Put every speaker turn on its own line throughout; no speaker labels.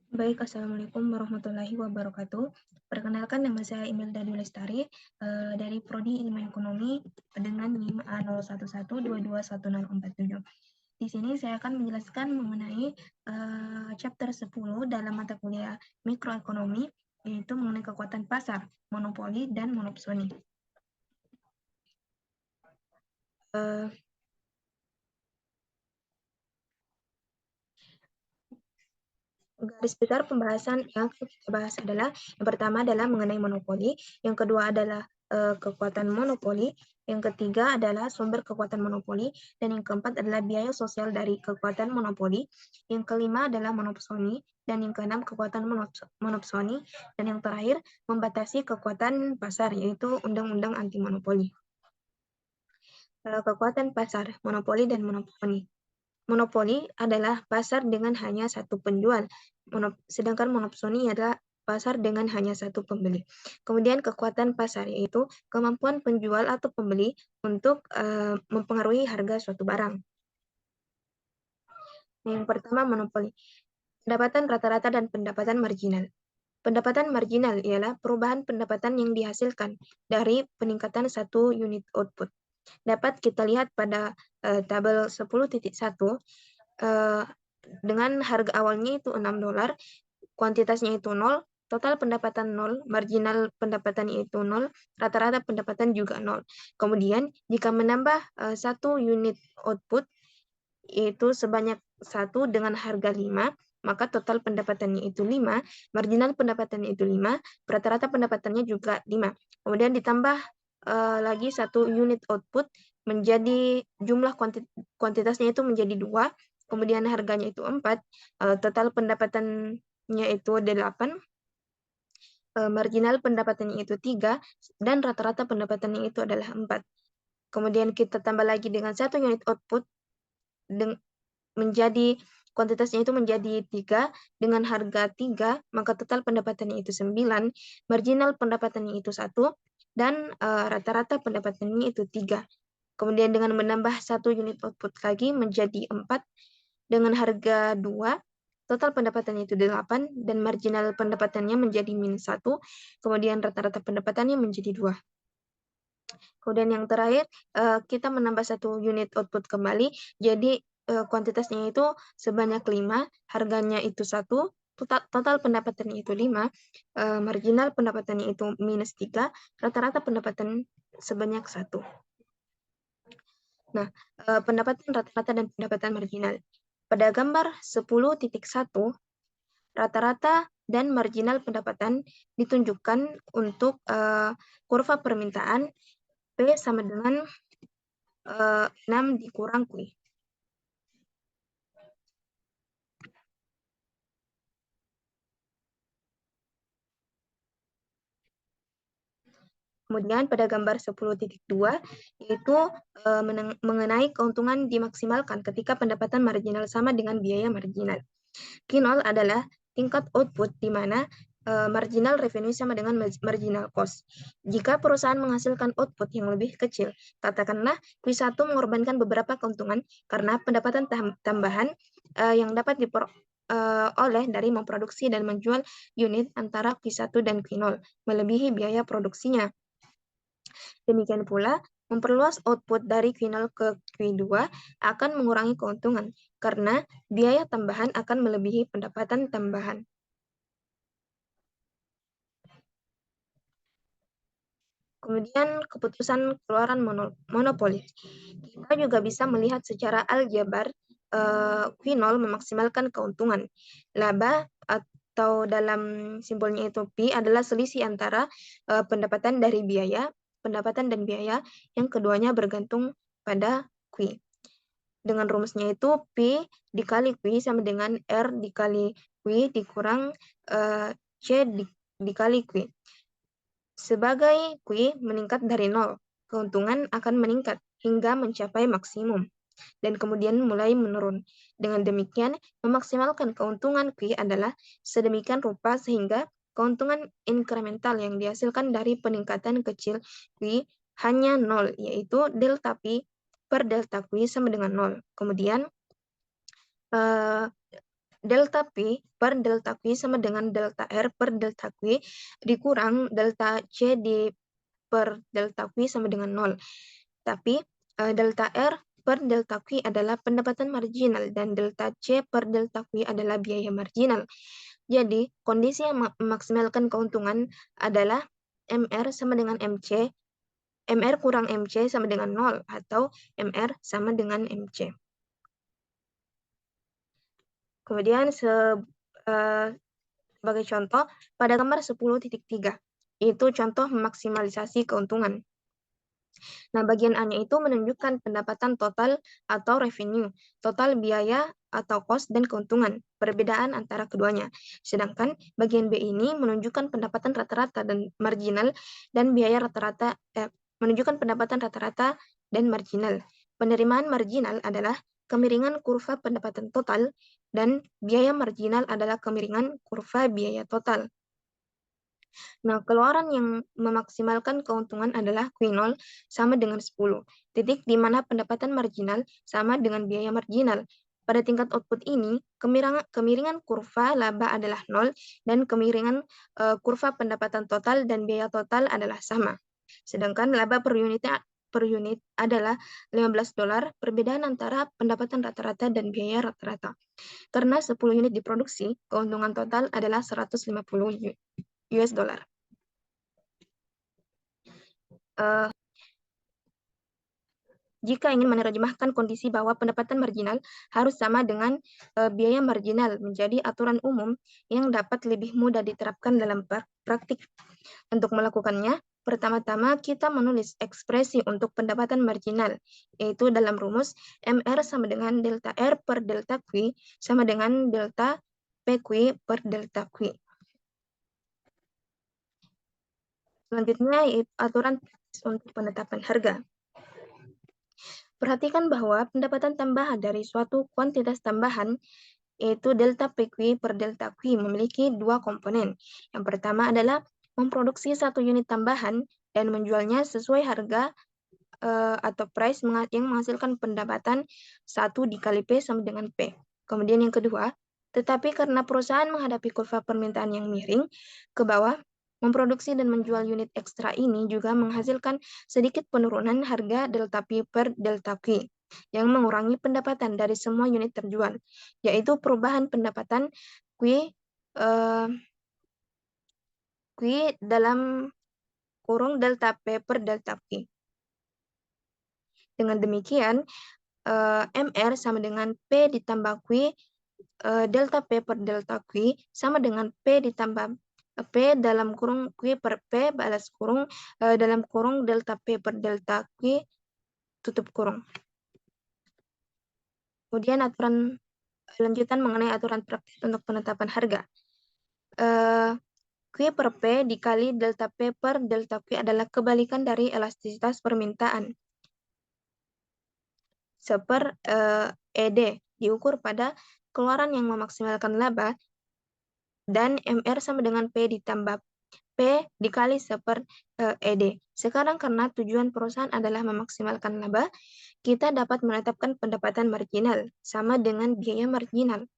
Baik, Assalamualaikum warahmatullahi wabarakatuh. Perkenalkan, nama saya Imelda Dwi Lestari dari Prodi Ilmu Ekonomi dengan NIM A0112211047. Di sini saya akan menjelaskan mengenai chapter 10 dalam mata kuliah mikroekonomi, yaitu mengenai kekuatan pasar, monopoli, dan monopsoni. Garis besar pembahasan yang kita bahas adalah yang pertama adalah mengenai monopoli, yang kedua adalah kekuatan monopoli, yang ketiga adalah sumber kekuatan monopoli, dan yang keempat adalah biaya sosial dari kekuatan monopoli, yang kelima adalah monopsoni, dan yang keenam kekuatan monopsoni, dan yang terakhir membatasi kekuatan pasar, yaitu undang-undang anti monopoli. Kekuatan pasar, monopoli dan monopsoni. Monopoli adalah pasar dengan hanya satu penjual, sedangkan monopsoni adalah pasar dengan hanya satu pembeli. Kemudian kekuatan pasar yaitu kemampuan penjual atau pembeli untuk mempengaruhi harga suatu barang. Yang pertama, monopoli. Pendapatan rata-rata dan pendapatan marginal. Pendapatan marginal ialah perubahan pendapatan yang dihasilkan dari peningkatan satu unit output. Dapat kita lihat pada tabel 10.1 dengan harga awalnya itu $6, kuantitasnya itu 0, total pendapatan 0, marginal pendapatannya itu 0, rata-rata pendapatan juga 0. Kemudian jika menambah satu unit output yaitu sebanyak 1 dengan harga 5, maka total pendapatannya itu 5, marginal pendapatannya itu 5, rata-rata pendapatannya juga 5. Kemudian ditambah lagi satu unit output menjadi jumlah kuantitasnya itu menjadi 2, kemudian harganya itu 4, total pendapatannya itu 8, marginal pendapatannya itu 3, dan rata-rata pendapatannya itu adalah 4. Kemudian kita tambah lagi dengan satu unit output menjadi kuantitasnya itu menjadi 3 dengan harga 3, maka total pendapatannya itu 9, marginal pendapatannya itu 1, dan rata-rata pendapatannya itu 3. Kemudian dengan menambah satu unit output lagi menjadi 4 dengan harga 2, total pendapatannya itu 8 dan marginal pendapatannya menjadi -1, kemudian rata-rata pendapatannya menjadi 2. Kemudian yang terakhir kita menambah satu unit output kembali, jadi kuantitasnya itu sebanyak 5, harganya itu 1, total pendapatannya itu 5, marginal pendapatannya itu -3, rata-rata pendapatan sebanyak 1. Nah, pendapatan rata-rata dan pendapatan marginal. Pada gambar 10.1, rata-rata dan marginal pendapatan ditunjukkan untuk kurva permintaan P sama dengan 6 dikurang Q. Kemudian pada gambar 10.2 yaitu mengenai keuntungan dimaksimalkan ketika pendapatan marginal sama dengan biaya marginal. Q0 adalah tingkat output di mana marginal revenue sama dengan marginal cost. Jika perusahaan menghasilkan output yang lebih kecil, katakanlah Q1 mengorbankan beberapa keuntungan karena pendapatan tambahan yang dapat oleh dari memproduksi dan menjual unit antara Q1 dan Q0 melebihi biaya produksinya. Demikian pula, memperluas output dari Q0 ke Q2 akan mengurangi keuntungan, karena biaya tambahan akan melebihi pendapatan tambahan. Kemudian keputusan keluaran monopoli. Kita juga bisa melihat secara aljabar Q0 memaksimalkan keuntungan. Laba atau dalam simbolnya itu P adalah selisih antara pendapatan dari biaya, pendapatan dan biaya yang keduanya bergantung pada Q. Dengan rumusnya itu P dikali Q sama dengan R dikali Q dikurang C dikali Q. Sebagai Q meningkat dari 0, keuntungan akan meningkat hingga mencapai maksimum dan kemudian mulai menurun. Dengan demikian, memaksimalkan keuntungan Q adalah sedemikian rupa sehingga keuntungan inkremental yang dihasilkan dari peningkatan kecil Q hanya 0, yaitu delta P per delta Q sama dengan 0. Kemudian delta P per delta Q sama dengan delta R per delta Q dikurang delta C per delta Q sama dengan 0. Tapi delta R per delta Q adalah pendapatan marginal dan delta C per delta Q adalah biaya marginal. Jadi, kondisi yang memaksimalkan keuntungan adalah MR sama dengan MC, MR kurang MC sama dengan 0 atau MR sama dengan MC. Kemudian sebagai contoh, pada gambar 10.3, itu contoh memaksimalisasi keuntungan. Nah, bagian A-nya itu menunjukkan pendapatan total atau revenue, total biaya atau cost dan keuntungan, perbedaan antara keduanya. Sedangkan bagian B ini menunjukkan pendapatan rata-rata dan marginal dan biaya rata-rata, menunjukkan pendapatan rata-rata dan marginal. Penerimaan marginal adalah kemiringan kurva pendapatan total dan biaya marginal adalah kemiringan kurva biaya total. Nah, keluaran yang memaksimalkan keuntungan adalah Q0 sama dengan 10, titik di mana pendapatan marginal sama dengan biaya marginal. Pada tingkat output ini, kemiringan kurva laba adalah 0 dan kemiringan kurva pendapatan total dan biaya total adalah sama. Sedangkan laba per unit adalah $15, perbedaan antara pendapatan rata-rata dan biaya rata-rata. Karena 10 unit diproduksi, keuntungan total adalah 150 US dollar. Jika ingin menerjemahkan kondisi bahwa pendapatan marginal harus sama dengan biaya marginal menjadi aturan umum yang dapat lebih mudah diterapkan dalam praktik. Untuk melakukannya, pertama-tama kita menulis ekspresi untuk pendapatan marginal, yaitu dalam rumus MR sama dengan delta R per delta Q sama dengan delta PQ per delta Q. Selanjutnya, aturan untuk penetapan harga. Perhatikan bahwa pendapatan tambahan dari suatu kuantitas tambahan, yaitu delta PQ per delta Q, memiliki dua komponen. Yang pertama adalah memproduksi satu unit tambahan dan menjualnya sesuai harga atau price yang menghasilkan pendapatan 1 dikali P sama dengan P. Kemudian yang kedua, tetapi karena perusahaan menghadapi kurva permintaan yang miring ke bawah, memproduksi dan menjual unit ekstra ini juga menghasilkan sedikit penurunan harga delta P per delta Q yang mengurangi pendapatan dari semua unit terjual, yaitu perubahan pendapatan Q dalam kurung delta P per delta Q. Dengan demikian, MR sama dengan P ditambah Q delta P per delta Q sama dengan P ditambah P dalam kurung Q per P balas kurung dalam kurung delta P per delta Q tutup kurung. Kemudian aturan lanjutan mengenai aturan praktis untuk penetapan harga. Q per P dikali delta P per delta Q adalah kebalikan dari elastisitas permintaan. Seper ED diukur pada keluaran yang memaksimalkan laba dan MR sama dengan P ditambah P dikali seper ED. Sekarang karena tujuan perusahaan adalah memaksimalkan laba, kita dapat menetapkan pendapatan marginal sama dengan biaya marginal.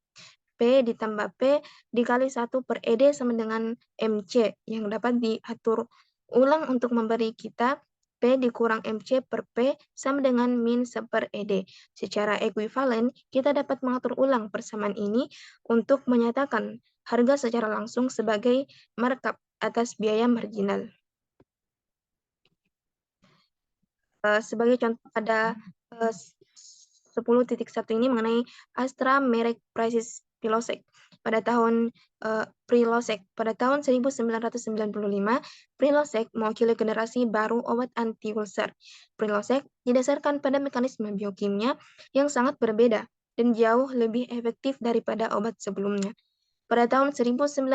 P ditambah P dikali 1 per ED sama dengan MC yang dapat diatur ulang untuk memberi kita P dikurang MC per P sama dengan min seper ED. Secara ekuivalen, kita dapat mengatur ulang persamaan ini untuk menyatakan harga secara langsung sebagai markup atas biaya marginal. Sebagai contoh pada 10.1 ini mengenai Astra merek Prices Prilosec. Pada tahun Prilosec, pada tahun 1995, Prilosec mewakili generasi baru obat anti-ulcer. Prilosec didasarkan pada mekanisme biokimia yang sangat berbeda dan jauh lebih efektif daripada obat sebelumnya. Pada tahun 1996,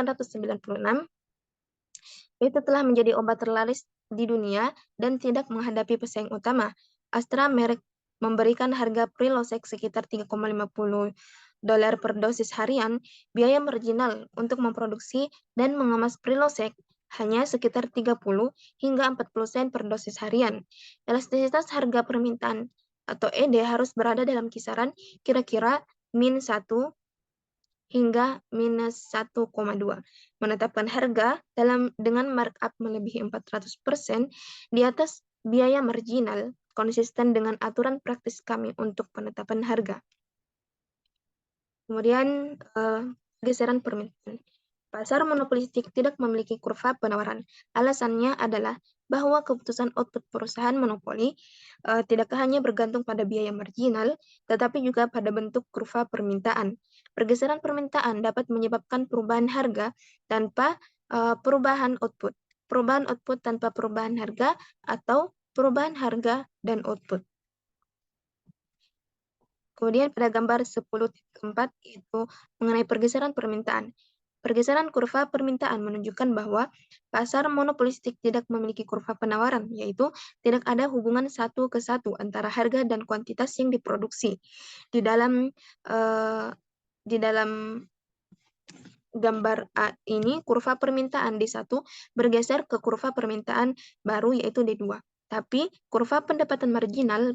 itu telah menjadi obat terlaris di dunia dan tidak menghadapi pesaing utama. Astra merek memberikan harga Prilosec sekitar $3,50 per dosis harian. Biaya marginal untuk memproduksi dan mengemas Prilosec hanya sekitar 30 hingga 40 sen per dosis harian. Elastisitas harga permintaan atau ED harus berada dalam kisaran kira-kira min 1 hingga minus 1,2. Menetapkan harga dengan markup melebihi 400% di atas biaya marginal konsisten dengan aturan praktis kami untuk penetapan harga. Kemudian geseran permintaan. Pasar monopolistik tidak memiliki kurva penawaran. Alasannya adalah bahwa keputusan output perusahaan monopoli tidak hanya bergantung pada biaya marginal, tetapi juga pada bentuk kurva permintaan. Pergeseran permintaan dapat menyebabkan perubahan harga tanpa perubahan output. Perubahan output tanpa perubahan harga atau perubahan harga dan output. Kemudian pada gambar 10.4 itu mengenai pergeseran permintaan. Pergeseran kurva permintaan menunjukkan bahwa pasar monopolistik tidak memiliki kurva penawaran, yaitu tidak ada hubungan 1-ke-1 antara harga dan kuantitas yang diproduksi. Di dalam gambar A ini, kurva permintaan D1 bergeser ke kurva permintaan baru, yaitu D2. Tapi kurva pendapatan marginal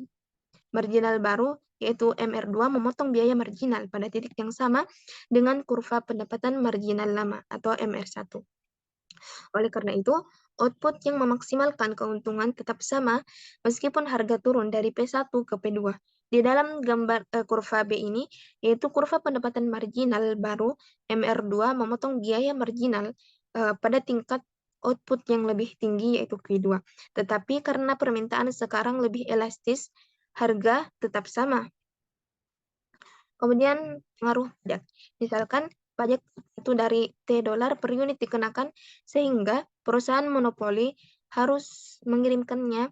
baru, yaitu MR2, memotong biaya marginal pada titik yang sama dengan kurva pendapatan marginal lama atau MR1. Oleh karena itu, output yang memaksimalkan keuntungan tetap sama meskipun harga turun dari P1 ke P2. Di dalam gambar kurva B ini, yaitu kurva pendapatan marginal baru MR2 memotong biaya marginal pada tingkat output yang lebih tinggi, yaitu Q2. Tetapi karena permintaan sekarang lebih elastis, harga tetap sama. Kemudian pengaruh pajak. Misalkan pajak itu dari T dolar per unit dikenakan sehingga perusahaan monopoli harus mengirimkannya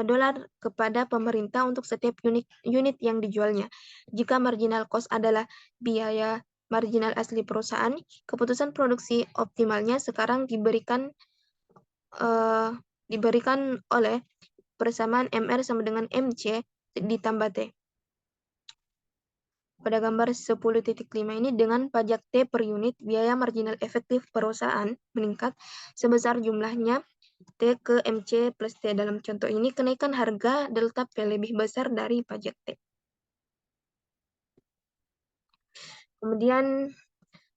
dolar kepada pemerintah untuk setiap unit yang dijualnya. Jika marginal cost adalah biaya marginal asli perusahaan, keputusan produksi optimalnya sekarang diberikan oleh persamaan MR sama dengan MC ditambah T. Pada gambar 10.5 ini, dengan pajak T per unit, biaya marginal efektif perusahaan meningkat sebesar jumlahnya T ke MC plus T. Dalam contoh ini, kenaikan harga delta P lebih besar dari pajak T. Kemudian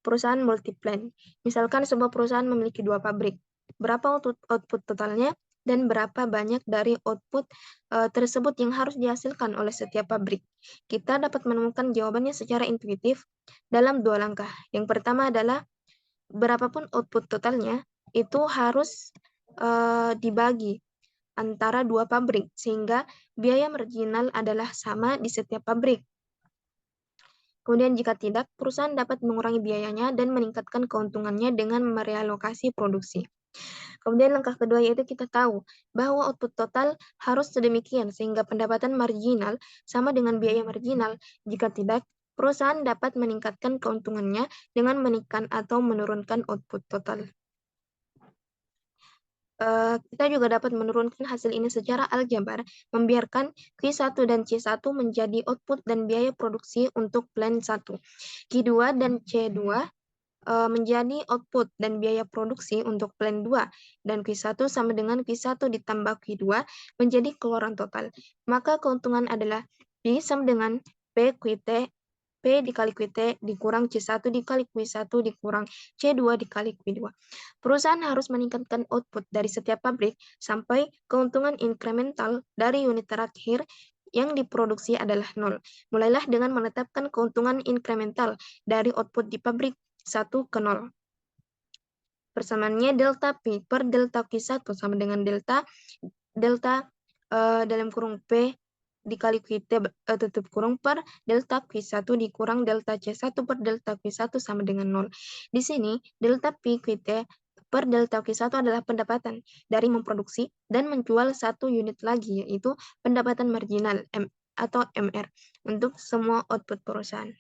perusahaan multiplan. Misalkan sebuah perusahaan memiliki 2 pabrik. Berapa output totalnya dan berapa banyak dari output tersebut yang harus dihasilkan oleh setiap pabrik. Kita dapat menemukan jawabannya secara intuitif dalam 2 langkah. Yang pertama adalah berapapun output totalnya itu harus dibagi antara 2 pabrik sehingga biaya marginal adalah sama di setiap pabrik. Kemudian jika tidak, perusahaan dapat mengurangi biayanya dan meningkatkan keuntungannya dengan merealokasi produksi. Kemudian langkah kedua yaitu kita tahu bahwa output total harus sedemikian sehingga pendapatan marginal sama dengan biaya marginal. Jika tidak, perusahaan dapat meningkatkan keuntungannya dengan menaikkan atau menurunkan output total. Kita juga dapat menurunkan hasil ini secara aljabar, membiarkan Q1 dan C1 menjadi output dan biaya produksi untuk plan 1. Q2 dan C2 menjadi output dan biaya produksi untuk plan 2, dan Q1 sama dengan Q1 ditambah Q2 menjadi keluaran total. Maka keuntungan adalah P sama dengan P QT, P dikali QT dikurang C1 dikali Q1 dikurang C2 dikali Q2. Perusahaan harus meningkatkan output dari setiap pabrik sampai keuntungan incremental dari unit terakhir yang diproduksi adalah 0. Mulailah dengan menetapkan keuntungan incremental dari output di pabrik 1 ke 0. Persamaannya delta P per delta Q1 sama dengan delta dalam kurung P dikali QT tutup kurung per delta Q1 dikurang delta C1 per delta Q1 sama dengan 0. Di sini delta P QT per delta Q1 adalah pendapatan dari memproduksi dan menjual 1 unit lagi, yaitu pendapatan marginal atau MR untuk semua output perusahaan.